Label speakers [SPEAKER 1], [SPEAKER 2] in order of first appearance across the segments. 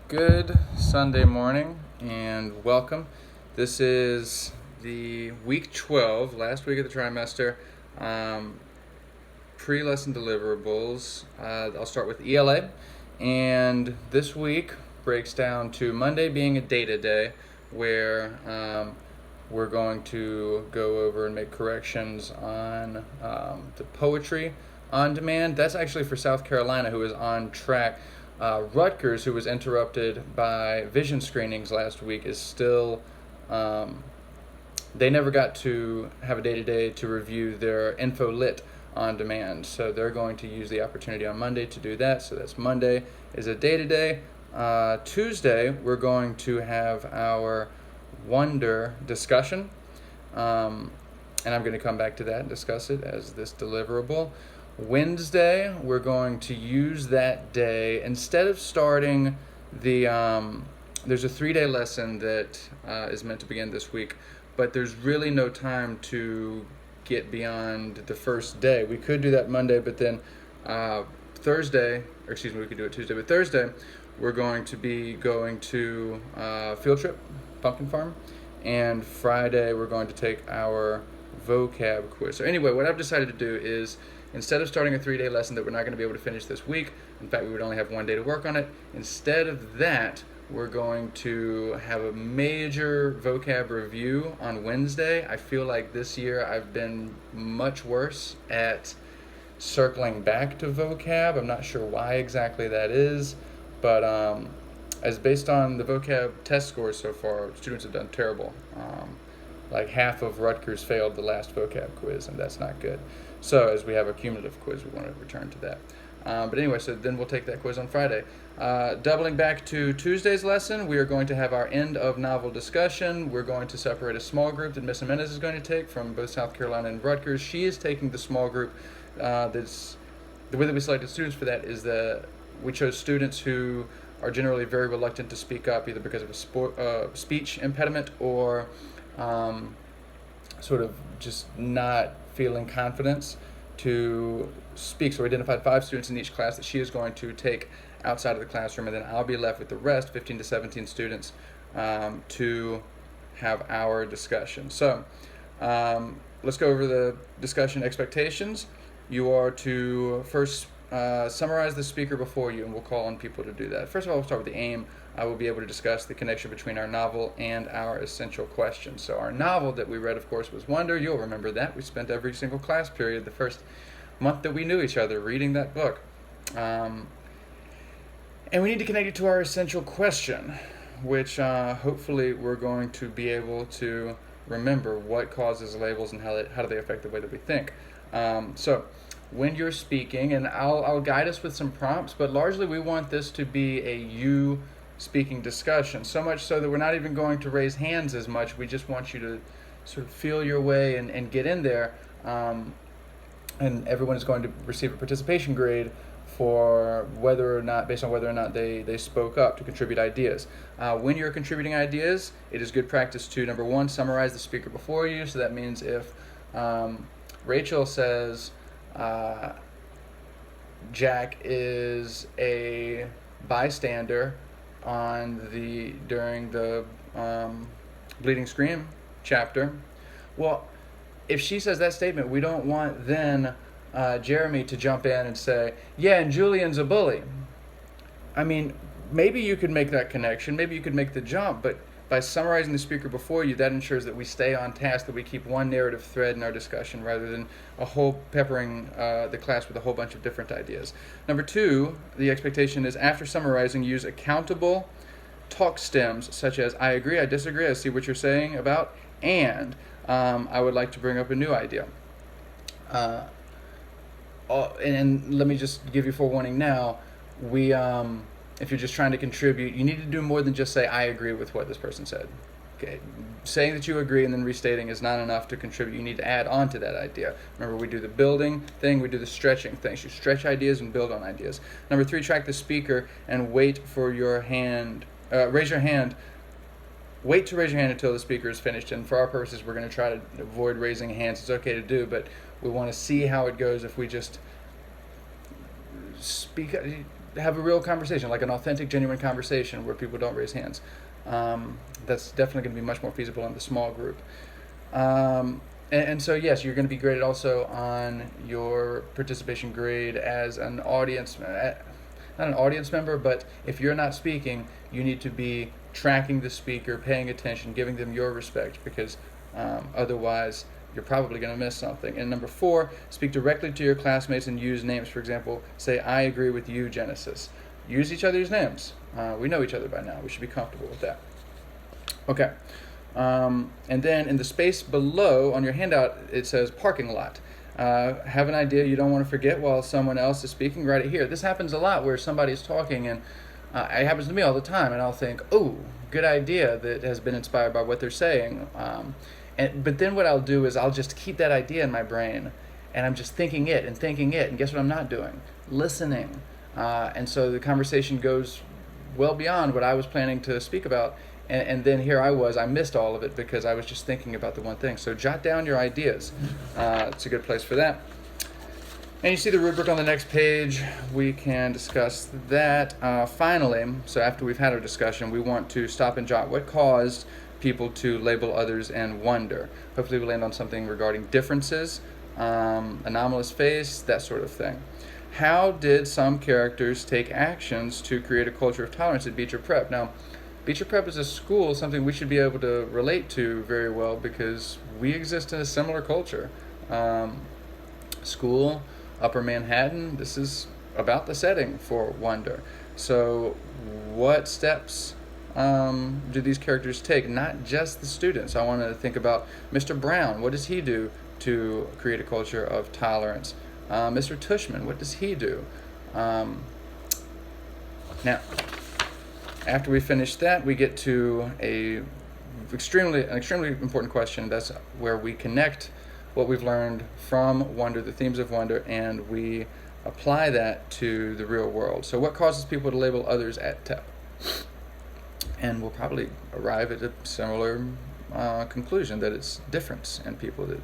[SPEAKER 1] Good Sunday morning and welcome. This is the week 12, last week of the trimester, pre-lesson deliverables. I'll start with ELA, and this week breaks down to Monday being a data day where we're going to go over and make corrections on the poetry on demand. That's actually for South Carolina, who is on track. Rutgers, who was interrupted by vision screenings last week, is still, they never got to have a day-to-day to review their info lit on demand. So they're going to use the opportunity on Monday to do that. So that's Monday is a day-to-day. Tuesday, we're going to have our Wonder discussion. And I'm going to come back to that and discuss it as this deliverable. Wednesday, we're going to use that day. Instead of starting the, there's a 3-day lesson that is meant to begin this week, but there's really no time to get beyond the first day. We could do that Monday, but then Thursday, or excuse me, we could do it Tuesday, but Thursday, we're going to be going to field trip, pumpkin farm, and Friday, we're going to take our vocab quiz. So anyway, what I've decided to do is, instead of starting a 3-day lesson that we're not going to be able to finish this week, in fact, we would only have 1 day to work on it. Instead of that, we're going to have a major vocab review on Wednesday. I feel like this year I've been much worse at circling back to vocab. I'm not sure why exactly that is, but as based on the vocab test scores so far, students have done terrible. Like half of Rutgers failed the last vocab quiz, and that's not good. So as we have a cumulative quiz, we want to return to that. But anyway, so then we'll take that quiz on Friday. Doubling back to Tuesday's lesson, we are going to have our end of novel discussion. We're going to separate a small group that Miss Jimenez is going to take from both South Carolina and Rutgers. She is taking the small group. The way that we selected students for that is that we chose students who are generally very reluctant to speak up, either because of a speech impediment or sort of just not feeling confidence to speak. So we identified 5 students in each class that she is going to take outside of the classroom, and then I'll be left with the rest, 15 to 17 students, to have our discussion. So let's go over the discussion expectations. You are to first summarize the speaker before you, and we'll call on people to do that. First of all, we'll start with the aim. I will be able to discuss the connection between our novel and our essential questions. So our novel that we read, of course, was Wonder. You'll remember that. We spent every single class period the first month that we knew each other reading that book. And we need to connect it to our essential question, which hopefully we're going to be able to remember what causes labels and how do they affect the way that we think. So when you're speaking, and I'll guide us with some prompts, but largely we want this to be a you speaking discussion, so much so that we're not even going to raise hands as much. We just want you to sort of feel your way and get in there, and everyone is going to receive a participation grade for whether or not, based on whether or not they spoke up to contribute ideas. When you're contributing ideas, it is good practice to, number one, summarize the speaker before you. So that means if Rachel says Jack is a bystander during the Bleeding Scream chapter, well, if she says that statement, we don't want then Jeremy to jump in and say, yeah, and Julian's a bully. I mean, maybe you could make that connection, maybe you could make the jump, but by summarizing the speaker before you, that ensures that we stay on task, that we keep one narrative thread in our discussion rather than peppering the class with a whole bunch of different ideas. Number 2, the expectation is after summarizing, use accountable talk stems such as I agree, I disagree, I see what you're saying about, and I would like to bring up a new idea. And let me just give you forewarning now, if you're just trying to contribute, you need to do more than just say, I agree with what this person said. Okay, saying that you agree and then restating is not enough to contribute. You need to add on to that idea. Remember, we do the building thing, we do the stretching thing. So you stretch ideas and build on ideas. Number 3, track the speaker and wait for your hand. Raise your hand. Wait to raise your hand until the speaker is finished. And for our purposes, we're going to try to avoid raising hands. It's okay to do, but we want to see how it goes if we just speak. have a real conversation, like an authentic, genuine conversation where people don't raise hands. That's definitely going to be much more feasible in the small group. And so, yes, you're going to be graded also on your participation grade as an audience, not an audience member, but if you're not speaking, you need to be tracking the speaker, paying attention, giving them your respect, because otherwise you're probably going to miss something. And number 4, speak directly to your classmates and use names. For example, say, I agree with you, Genesis. Use each other's names. We know each other by now. We should be comfortable with that. Okay. And then in the space below on your handout, it says parking lot. Have an idea you don't want to forget while someone else is speaking, write it here. This happens a lot where somebody's talking, and it happens to me all the time, and I'll think, oh, good idea that has been inspired by what they're saying. But then what I'll do is I'll just keep that idea in my brain, and I'm just thinking it, and guess what I'm not doing? Listening. And so the conversation goes well beyond what I was planning to speak about. And then here I missed all of it because I was just thinking about the one thing. So jot down your ideas. It's a good place for that. And you see the rubric on the next page. We can discuss that. Finally, so after we've had our discussion, we want to stop and jot what caused people to label others and wonder. Hopefully we land on something regarding differences, anomalous face, that sort of thing. How did some characters take actions to create a culture of tolerance at Beecher Prep? Now, Beecher Prep is a school, something we should be able to relate to very well because we exist in a similar culture. School, Upper Manhattan, this is about the setting for wonder. So what steps do these characters take? Not just the students. I want to think about Mr. Brown. What does he do to create a culture of tolerance? Mr. Tushman, what does he do? Now, after we finish that, we get to an extremely important question. That's where we connect what we've learned from wonder, the themes of wonder, and we apply that to the real world. So what causes people to label others at TEP? And we'll probably arrive at a similar conclusion, that it's difference in people that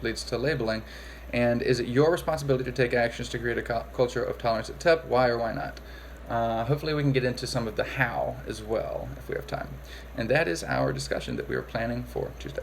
[SPEAKER 1] leads to labeling. And is it your responsibility to take actions to create a culture of tolerance at TEP? Why or why not? Hopefully we can get into some of the how as well if we have time. And that is our discussion that we are planning for Tuesday.